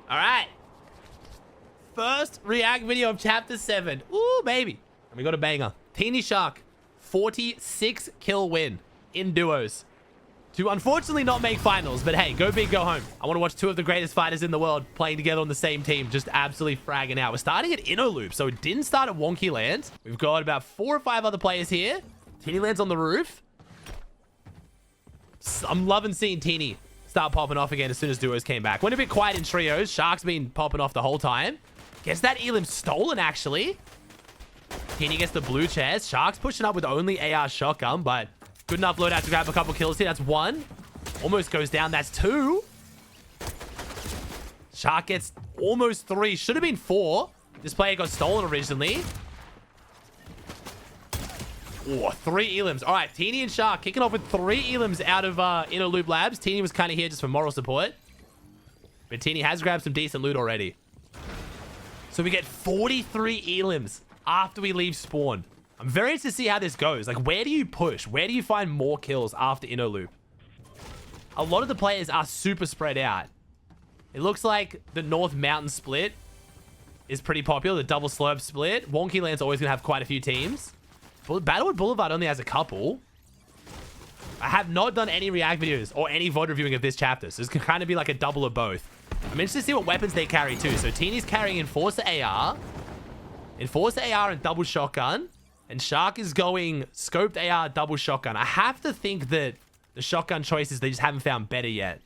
All right. First react video of chapter 7. Ooh, baby. And we got a banger. Teeny Shark, 46 kill win in duos. To unfortunately not make finals, but hey, go big, go home. I want to watch two of the greatest fighters in the world playing together on the same team, just absolutely fragging out. We're starting at Inno Loop, so it didn't start at Wonky Land. We've got about 4 or 5 other players here. Teeny lands on the roof. I'm loving seeing Teeny start popping off again as soon as duos came back. Went a bit quiet in trios. Shark's been popping off the whole time. Gets that Elim stolen, actually. Teeny gets the blue chest. Shark's pushing up with only AR shotgun, but good enough loadout to grab a couple kills here. That's 1. Almost goes down. That's 2. Shark gets almost 3. Should have been 4. This player got stolen originally. Oh, 3 Elims. All right, Teeny and Shark kicking off with 3 Elims out of Inner Loop Labs. Teeny was kind of here just for moral support. But Teeny has grabbed some decent loot already. So we get 43 Elims after we leave spawn. I'm very interested to see how this goes. Like, where do you push? Where do you find more kills after Inner Loop? A lot of the players are super spread out. It looks like the North Mountain split is pretty popular. The double slurp split. Wonky Land's always going to have quite a few teams. Battlewood Boulevard only has a couple. I have not done any react videos or any VOD reviewing of this chapter, so this can kind of be like a double of both. I'm interested to see what weapons they carry too. So Teeny's carrying Enforcer AR. Enforcer AR and double shotgun. And Shark is going scoped AR, double shotgun. I have to think that the shotgun choices, they just haven't found better yet.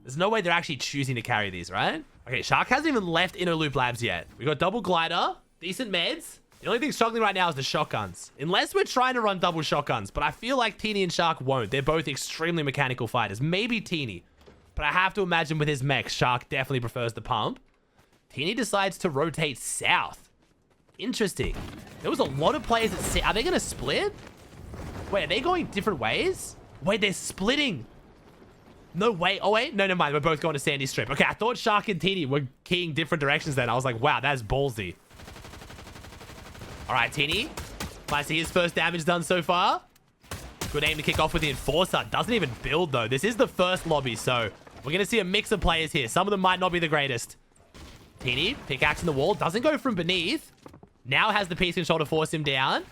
There's no way they're actually choosing to carry these, right? Okay, Shark hasn't even left Inner Loop Labs yet. We got double glider, decent meds. The only thing struggling right now is the shotguns. Unless we're trying to run double shotguns. But I feel like Teeny and Shark won't. They're both extremely mechanical fighters. Maybe Teeny. But I have to imagine with his mech, Shark definitely prefers the pump. Teeny decides to rotate south. Interesting. There was a lot of players that... Are they going to split? Wait, are they going different ways? Wait, they're splitting. No way. Oh, wait. No, never mind. We're both going to Sandy Strip. Okay, I thought Shark and Teeny were keying different directions then. I was like, wow, that's ballsy. All right, Teeny. Might see his first damage done so far. Good aim to kick off with the Enforcer. Doesn't even build, though. This is the first lobby, so we're going to see a mix of players here. Some of them might not be the greatest. Teeny, pickaxe in the wall. Doesn't go from beneath. Now has the piece control to force him down.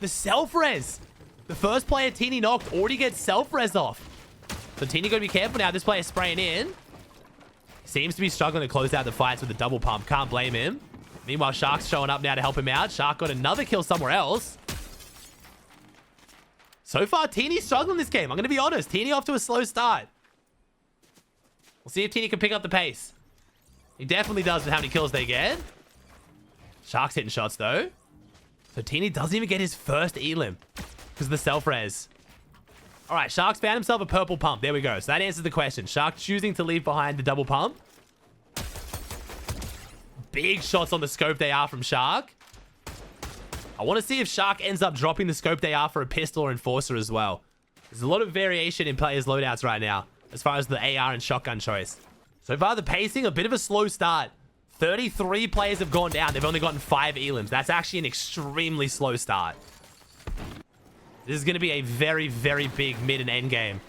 The self-res. The first player Teeny knocked already gets self-res off. So Teeny got to be careful now. This player's spraying in. Seems to be struggling to close out the fights with the double pump. Can't blame him. Meanwhile, Shark's showing up now to help him out. Shark got another kill somewhere else. So far, Teeny's struggling this game. I'm going to be honest. Teeny off to a slow start. We'll see if Teeny can pick up the pace. He definitely does with how many kills they get. Shark's hitting shots, though. So Teeny doesn't even get his first Elim because of the self-res. All right, Shark's found himself a purple pump. There we go. So that answers the question. Shark choosing to leave behind the double pump. Big shots on the scoped AR from Shark. I want to see if Shark ends up dropping the scoped AR for a pistol or Enforcer as well. There's a lot of variation in players' loadouts right now as far as the AR and shotgun choice. So far, the pacing, a bit of a slow start. 33 players have gone down. They've only gotten 5 Elims. That's actually an extremely slow start. This is going to be a very, very big mid and end game.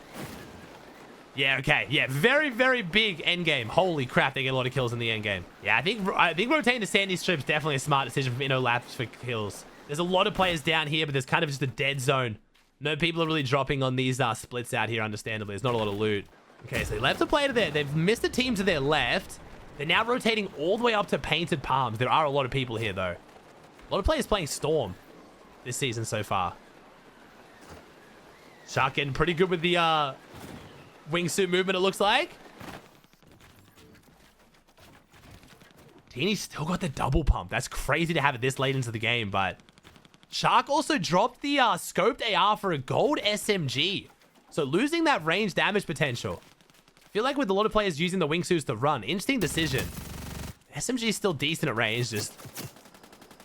Yeah, okay. Yeah, very, very big end game. Holy crap, they get a lot of kills in the end game. Yeah, I think rotating to Sandy Strip is definitely a smart decision from Inno Labs for kills. There's a lot of players down here, but there's kind of just a dead zone. No people are really dropping on these splits out here, understandably. There's not a lot of loot. Okay, so they left a player to there. They've missed a team to their left. They're now rotating all the way up to Painted Palms. There are a lot of people here, though. A lot of players playing Storm this season so far. Shark getting pretty good with the wingsuit movement, it looks like. Teeny's still got the double pump. That's crazy to have it this late into the game, but Shark also dropped the scoped AR for a gold SMG. So losing that range damage potential. I feel like with a lot of players using the wingsuits to run, interesting decision. SMG is still decent at range, just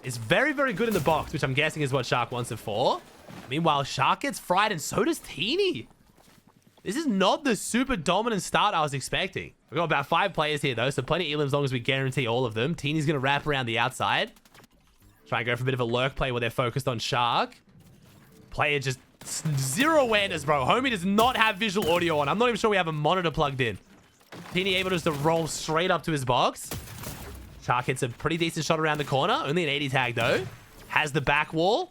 it's very, very good in the box, which I'm guessing is what Shark wants it for. Meanwhile, Shark gets fried and so does Teeny. This is not the super dominant start I was expecting. We've got about 5 players here, though, so plenty of Elims as long as we guarantee all of them. Teeny's going to wrap around the outside. Try and go for a bit of a lurk play where they're focused on Shark. Player just zero awareness, bro. Homie does not have visual audio on. I'm not even sure we have a monitor plugged in. Teeny able just to roll straight up to his box. Shark hits a pretty decent shot around the corner. Only an 80 tag, though. Has the back wall.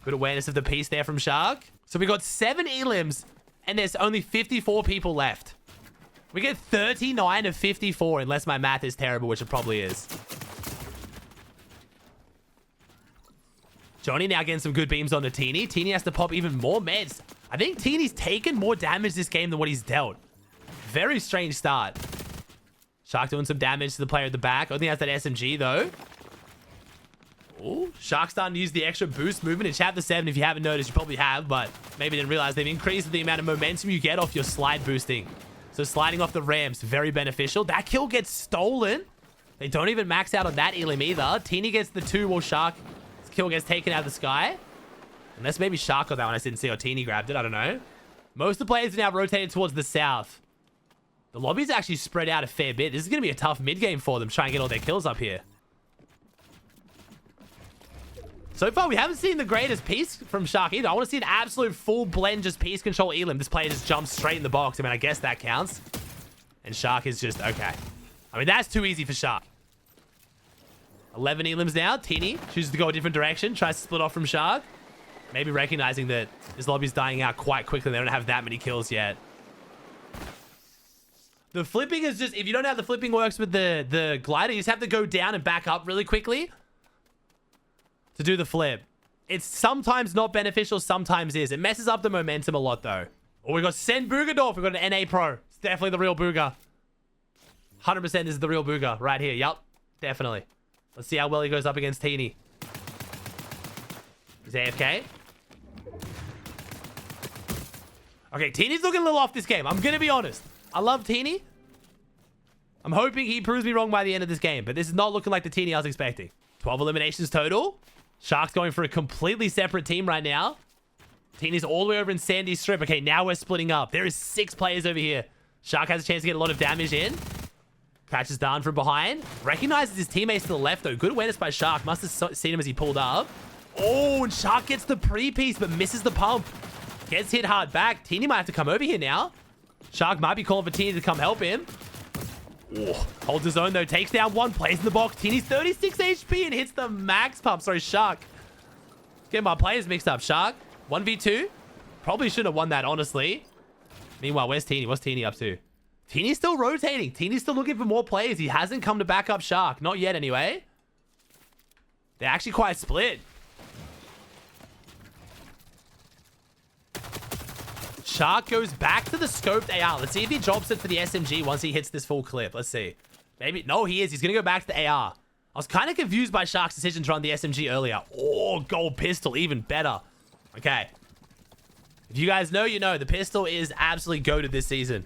Good awareness of the piece there from Shark. So we got 7 elims, and there's only 54 people left. We get 39 of 54, unless my math is terrible, which it probably is. Johnny now getting some good beams onto Teeny. Teeny has to pop even more meds. I think Teeny's taken more damage this game than what he's dealt. Very strange start. Shark doing some damage to the player at the back. Only has that SMG, though. Ooh, Shark starting to use the extra boost movement in Chapter 7. If you haven't noticed, you probably have, but maybe didn't realize they've increased the amount of momentum you get off your slide boosting. So sliding off the ramps, very beneficial. That kill gets stolen. They don't even max out on that elim either. Teeny gets the 2 while Shark's kill gets taken out of the sky. Unless maybe Shark got that one. I didn't see, or Teeny grabbed it. I don't know. Most of the players are now rotated towards the south. The lobby's actually spread out a fair bit. This is going to be a tough mid game for them, trying to get all their kills up here. So far, we haven't seen the greatest piece from Shark either. I want to see an absolute full blend, just piece control elim. This player just jumps straight in the box. I mean, I guess that counts. And Shark is just, okay. I mean, that's too easy for Shark. 11 elims now. Teeny chooses to go a different direction. Tries to split off from Shark. Maybe recognizing that this lobby's dying out quite quickly. They don't have that many kills yet. The flipping is just, if you don't know how the flipping works with the glider, you just have to go down and back up really quickly to do the flip. It's sometimes not beneficial, sometimes is. It messes up the momentum a lot, though. Oh, we got Sen Boogadorf. We got an NA Pro. It's definitely the real Booga. 100% this is the real Booga right here. Yup, definitely. Let's see how well he goes up against Teeny. He's AFK. Okay, Teeny's looking a little off this game. I'm going to be honest. I love Teeny. I'm hoping he proves me wrong by the end of this game, but this is not looking like the Teeny I was expecting. 12 eliminations total. Shark's going for a completely separate team right now. Teeny's all the way over in Sandy Strip. Okay, now we're splitting up. There is 6 players over here. Shark has a chance to get a lot of damage in. Catches down from behind. Recognizes his teammates to the left, though. Good awareness by Shark. Must have seen him as he pulled up. Oh, and Shark gets the pre-piece, but misses the pump. Gets hit hard back. Teeny might have to come over here now. Shark might be calling for Teeny to come help him. Ooh, holds his own, though. Takes down one. Plays in the box. Teeny's 36 HP and hits the max pump. Sorry, Shark. Getting my players mixed up. Shark, 1v2. Probably should have won that, honestly. Meanwhile, where's Teeny? What's Teeny up to? Teeny's still rotating. Teeny's still looking for more players. He hasn't come to back up Shark. Not yet, anyway. They're actually quite split. Shark goes back to the scoped AR. Let's see if he drops it for the SMG once he hits this full clip. Let's see. Maybe. No, he is. He's going to go back to the AR. I was kind of confused by Shark's decision to run the SMG earlier. Oh, gold pistol. Even better. Okay. If you guys know, you know. The pistol is absolutely goated this season.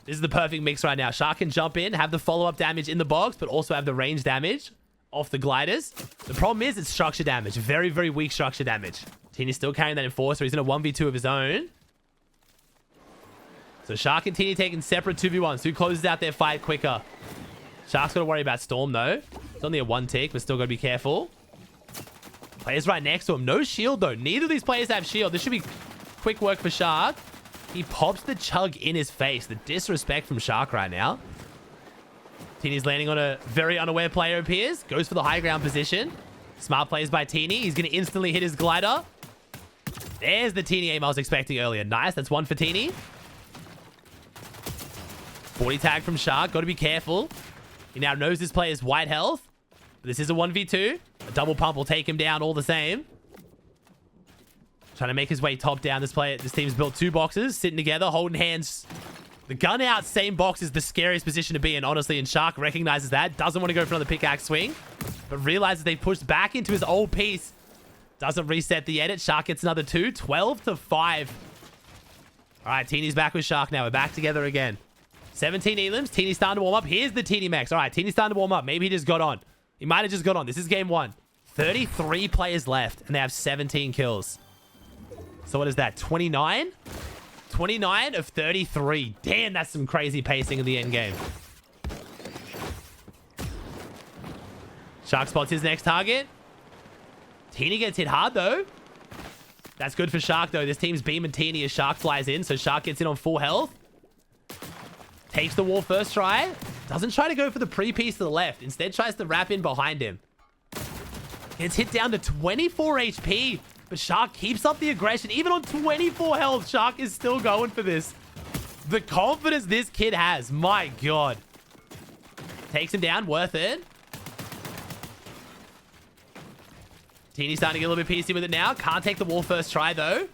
This is the perfect mix right now. Shark can jump in, have the follow-up damage in the box, but also have the range damage off the gliders. The problem is it's structure damage. Very, very weak structure damage. Teeny's still carrying that Enforcer. He's in a 1v2 of his own. So Shark and Teeny taking separate 2v1s. Who closes out their fight quicker? Shark's got to worry about Storm, though. It's only a 1 tick, but still got to be careful. Players right next to him. No shield, though. Neither of these players have shield. This should be quick work for Shark. He pops the chug in his face. The disrespect from Shark right now. Teeny's landing on a very unaware player, appears. Goes for the high ground position. Smart plays by Teeny. He's going to instantly hit his glider. There's the Teeny aim I was expecting earlier. Nice. That's 1 for Teeny. 40 tag from Shark. Got to be careful. He now knows this player's white health. This is a 1v2. A double pump will take him down all the same. Trying to make his way top down. This team's built 2 boxes. Sitting together, holding hands. The gun out, same box is the scariest position to be in, honestly. And Shark recognizes that. Doesn't want to go for another pickaxe swing. But realizes they pushed back into his old piece. Doesn't reset the edit. Shark gets another 2. 12-5. All right, Teeny's back with Shark now. We're back together again. 17 elims. Teeny's starting to warm up. Here's the Teeny max. All right, Teeny's starting to warm up. Maybe he just got on. He might have just got on. This is game 1. 33 players left, and they have 17 kills. So what is that? 29? 29 of 33. Damn, that's some crazy pacing in the end game. Shark spots his next target. Teeny gets hit hard, though. That's good for Shark, though. This team's beaming Teeny as Shark flies in, so Shark gets in on full health. Takes the wall first try. Doesn't try to go for the pre-piece to the left. Instead tries to wrap in behind him. Gets hit down to 24 HP. But Shark keeps up the aggression. Even on 24 health, Shark is still going for this. The confidence this kid has. My God. Takes him down. Worth it. Teeny's starting to get a little bit PC with it now. Can't take the wall first try, though.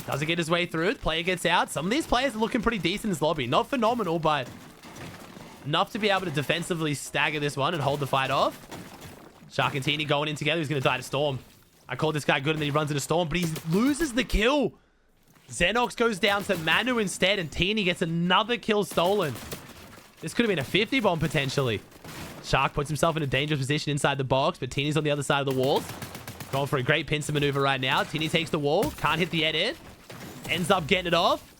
Doesn't get his way through. The player gets out. Some of these players are looking pretty decent in this lobby. Not phenomenal, but enough to be able to defensively stagger this one and hold the fight off. Shark and Teeny going in together. He's going to die to Storm. I called this guy good, and then he runs into Storm, but he loses the kill. Xenox goes down to Manu instead, and Teeny gets another kill stolen. This could have been a 50 bomb, potentially. Shark puts himself in a dangerous position inside the box, but Teeny's on the other side of the walls. Going for a great pincer maneuver right now. Teeny takes the wall. Can't hit the edit. Ends up getting it off.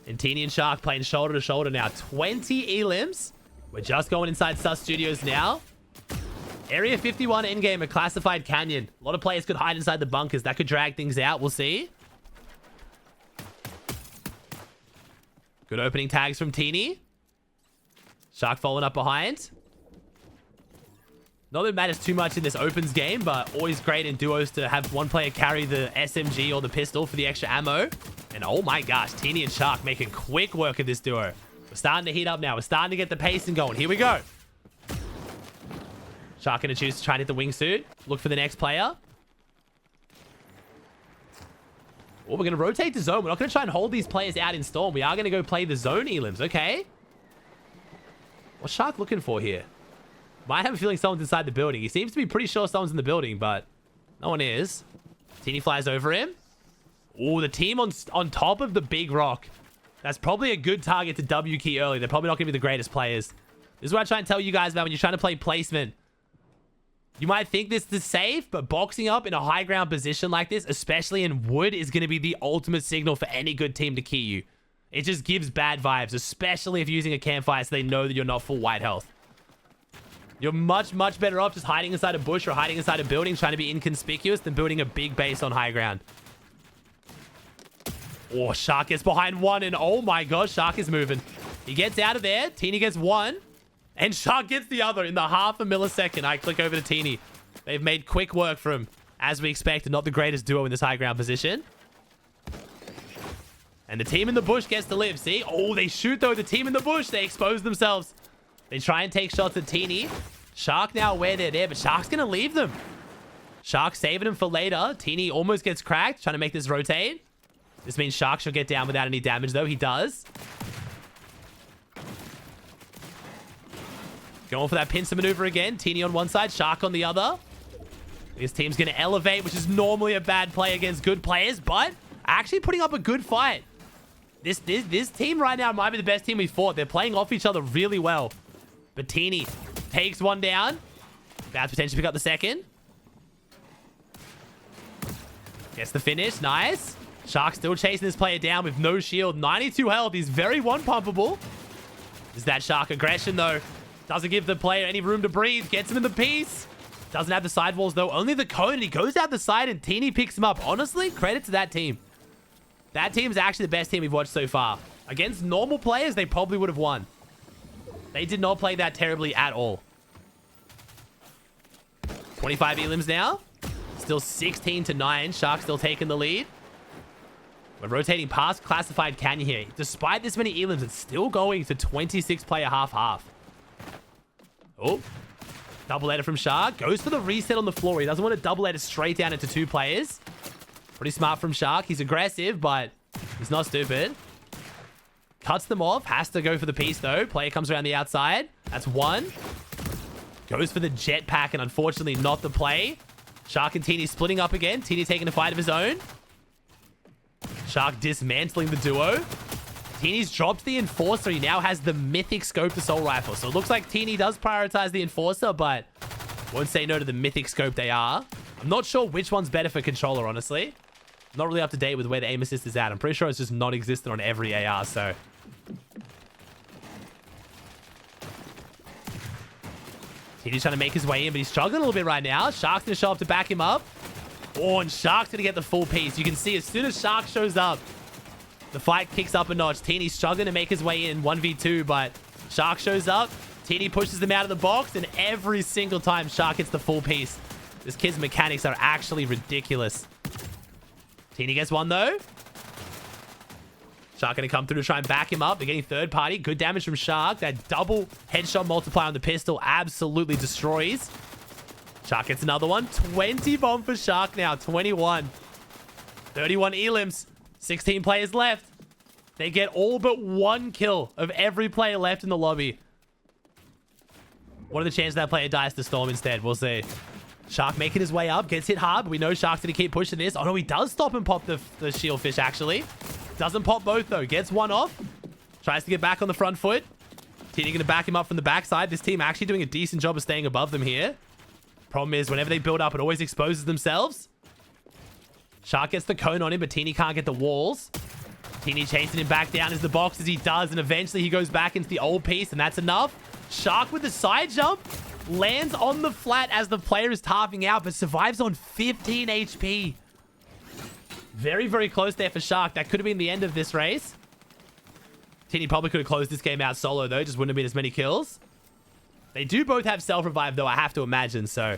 And Teeny and Shark playing shoulder to shoulder now. 20 elims. We're just going inside Sus Studios now. Area 51 endgame, a classified canyon. A lot of players could hide inside the bunkers. That could drag things out. We'll see. Good opening tags from Teeny. Shark following up behind. Not that it matters too much in this opens game, but always great in duos to have one player carry the SMG or the pistol for the extra ammo. And oh my gosh, Teeny and Shark making quick work of this duo. We're starting to heat up now. We're starting to get the pacing going. Here we go. Shark going to choose to try and hit the wingsuit. Look for the next player. Oh, we're going to rotate the zone. We're not going to try and hold these players out in Storm. We are going to go play the zone elims. Okay. What's Shark looking for here? Might have a feeling someone's inside the building. He seems to be pretty sure someone's in the building, but no one is. Teeny flies over him. Oh, the team on top of the big rock. That's probably a good target to W key early. They're probably not going to be the greatest players. This is what I try and tell you guys about when you're trying to play placement. You might think this is safe, but boxing up in a high ground position like this, especially in wood, is going to be the ultimate signal for any good team to key you. It just gives bad vibes, especially if you're using a campfire so they know that you're not full white health. You're much, much better off just hiding inside a bush or hiding inside a building, trying to be inconspicuous, than building a big base on high ground. Oh, Shark gets behind one, and oh my gosh, Shark is moving. He gets out of there. Teeny gets one, and Shark gets the other in the half a millisecond. I click over to Teeny. They've made quick work for him, as we expected. Not the greatest duo in this high ground position. And the team in the bush gets to live. See? Oh, they shoot, though. The team in the bush, they expose themselves. They try and take shots at Teeny. Shark now aware they're there, but Shark's going to leave them. Shark saving him for later. Teeny almost gets cracked, trying to make this rotate. This means Shark should get down without any damage, though. He does. Going for that pincer maneuver again. Teeny on one side, Shark on the other. This team's going to elevate, which is normally a bad play against good players, but actually putting up a good fight. This team right now might be the best team we've fought. They're playing off each other really well. But Teeny takes one down. About to potentially pick up the second. Gets the finish. Nice. Shark still chasing this player down with no shield. 92 health. He's very one-pumpable. Is that Shark aggression, though? Doesn't give the player any room to breathe. Gets him in the piece. Doesn't have the sidewalls, though. Only the cone. And he goes out the side, and Teeny picks him up. Honestly, credit to that team. That team is actually the best team we've watched so far. Against normal players, they probably would have won. They did not play that terribly at all. 25 elims now. Still 16-9. Shark still taking the lead. We're rotating past classified canyon here. Despite this many elims, it's still going to 26-player half-half. Oh. Double edit from Shark. Goes for the reset on the floor. He doesn't want to double edit straight down into two players. Pretty smart from Shark. He's aggressive, but he's not stupid. Cuts them off. Has to go for the piece, though. Player comes around the outside. That's one. Goes for the jetpack, and unfortunately not the play. Shark and Teeny splitting up again. Teeny taking a fight of his own. Shark dismantling the duo. Teeny's dropped the Enforcer. He now has the Mythic Scoped Assault Rifle. So it looks like Teeny does prioritize the Enforcer, but won't say no to the Mythic Scoped AR. I'm not sure which one's better for controller, honestly. Not really up to date with where the aim assist is at. I'm pretty sure it's just non-existent on every AR, so... Teeny's trying to make his way in, but he's struggling a little bit right now. Shark's going to show up to back him up. Oh, and Shark's going to get the full piece. You can see as soon as Shark shows up, The fight kicks up a notch. Teeny's struggling to make his way in 1v2, but Shark shows up. Teeny pushes them out of the box, and every single time Shark hits the full piece. This kid's mechanics are actually ridiculous. Teeny gets one, though. Shark going to come through to try and back him up. They're getting third party. Good damage from Shark. That double headshot multiplier on the pistol absolutely destroys. Shark gets another one. 20 bomb for Shark now. 21. 31 elims. 16 players left. They get all but one kill of every player left in the lobby. What are the chances that player dies to Storm instead? We'll see. Shark making his way up. Gets hit hard, but we know Shark's going to keep pushing this. Oh, no, he does stop and pop the shieldfish, actually. Doesn't pop both, though. Gets one off. Tries to get back on the front foot. Teeny going to back him up from the backside. This team actually doing a decent job of staying above them here. Problem is, whenever they build up, it always exposes themselves. Shark gets the cone on him, but Teeny can't get the walls. Teeny chasing him back down as the box as he does, and eventually he goes back into the old piece, and that's enough. Shark with the side jump lands on the flat as the player is halving out, but survives on 15 HP. Very, very close there for Shark. That could have been the end of this race. Teeny probably could have closed this game out solo, though. Just wouldn't have been as many kills. They do both have self-revive, though, I have to imagine. So,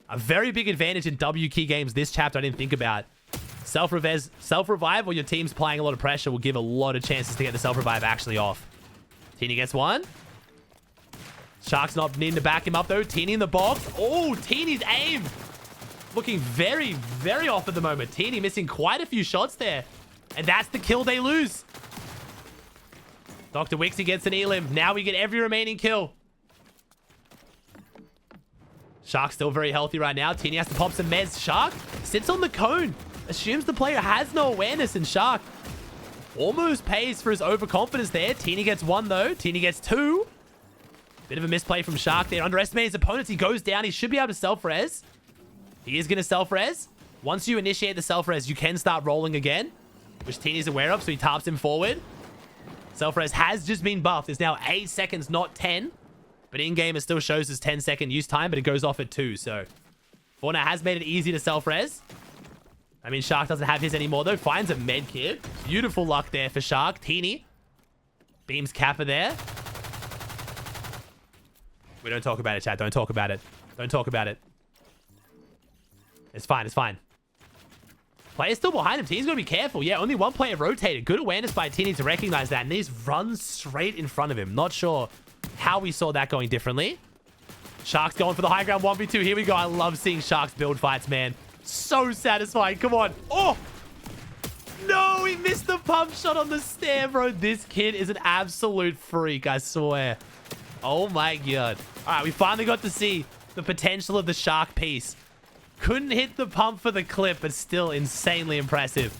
a very big advantage in W key games this chapter I didn't think about. Self-revive or your team's playing a lot of pressure will give a lot of chances to get the self-revive actually off. Teeny gets one. Shark's not needing to back him up, though. Teeny in the box. Oh, Teeny's aim. Looking very, very off at the moment. Teeny missing quite a few shots there. And that's the kill they lose. Dr. Wixie gets an elim. Now we get every remaining kill. Shark's still very healthy right now. Teeny has to pop some meds. Shark sits on the cone. Assumes the player has no awareness, and Shark almost pays for his overconfidence there. Teeny gets one, though. Teeny gets two. Bit of a misplay from Shark there. Underestimating his opponents. He goes down. He should be able to self-res. He is going to self-res. Once you initiate the self-res, you can start rolling again, which Teeny's aware of, so he tarps him forward. Self-res has just been buffed. It's now 8 seconds, not 10. But in-game, it still shows as 10-second use time, but it goes off at 2. So, Fortnite has made it easy to self-res. I mean, Shark doesn't have his anymore, though. Finds a med kit. Beautiful luck there for Shark. Teeny beams Kappa there. We don't talk about it, chat. Don't talk about it. Don't talk about it. It's fine. It's fine. Player's still behind him. Teeny's got to be careful. Yeah, only one player rotated. Good awareness by Teeny to recognize that. And he's run straight in front of him. Not sure how we saw that going differently. Shark's going for the high ground 1v2. Here we go. I love seeing Sharks build fights, man. So satisfying. Come on. Oh! No, he missed the pump shot on the stair, bro. This kid is an absolute freak, I swear. Oh my god. All right, we finally got to see the potential of the Shark piece. Couldn't hit the pump for the clip, but still insanely impressive.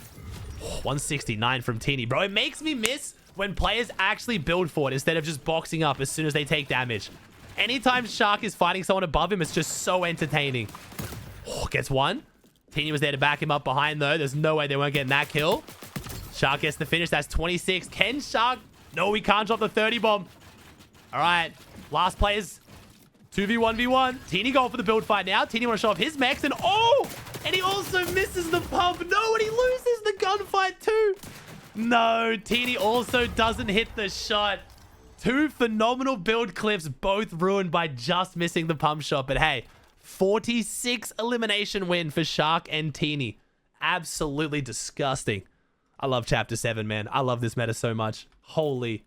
169 from Teeny. Bro, it makes me miss when players actually build for it instead of just boxing up as soon as they take damage. Anytime Shark is fighting someone above him, it's just so entertaining. Oh, gets one. Teeny was there to back him up behind, though. There's no way they weren't getting that kill. Shark gets the finish. That's 26. Can Shark? No, he can't drop the 30 bomb. All right. Last players. 2v1v1. Teeny going for the build fight now. Teeny want to show off his mechs. And oh! And he also misses the pump. No, and he loses the gunfight too. No, Teeny also doesn't hit the shot. Two phenomenal build clips, both ruined by just missing the pump shot. But hey, 46 elimination win for Shark and Teeny. Absolutely disgusting. I love Chapter 7, man. I love this meta so much. Holy